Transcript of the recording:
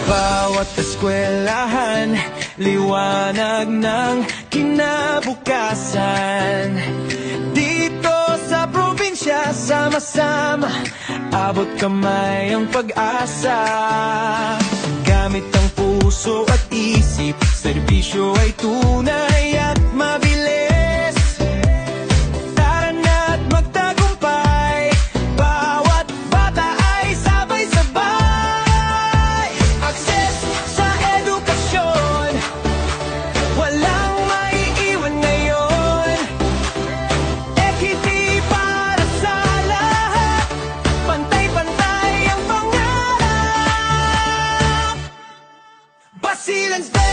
bawat eskwelahan, liwanag ng kinabukasan. Dito sa probinsya, sama-sama, abot kamay ang pag-asa. Gamit ang puso at isip, serbisyo ay tunay at mabilis. Tara na't magtagumpay, bawat bata ay sabay-sabay. Access sa edukasyon, walang maiiwan ngayon. Equity para sa lahat, pantay-pantay ang pangarap. Basilan's Day!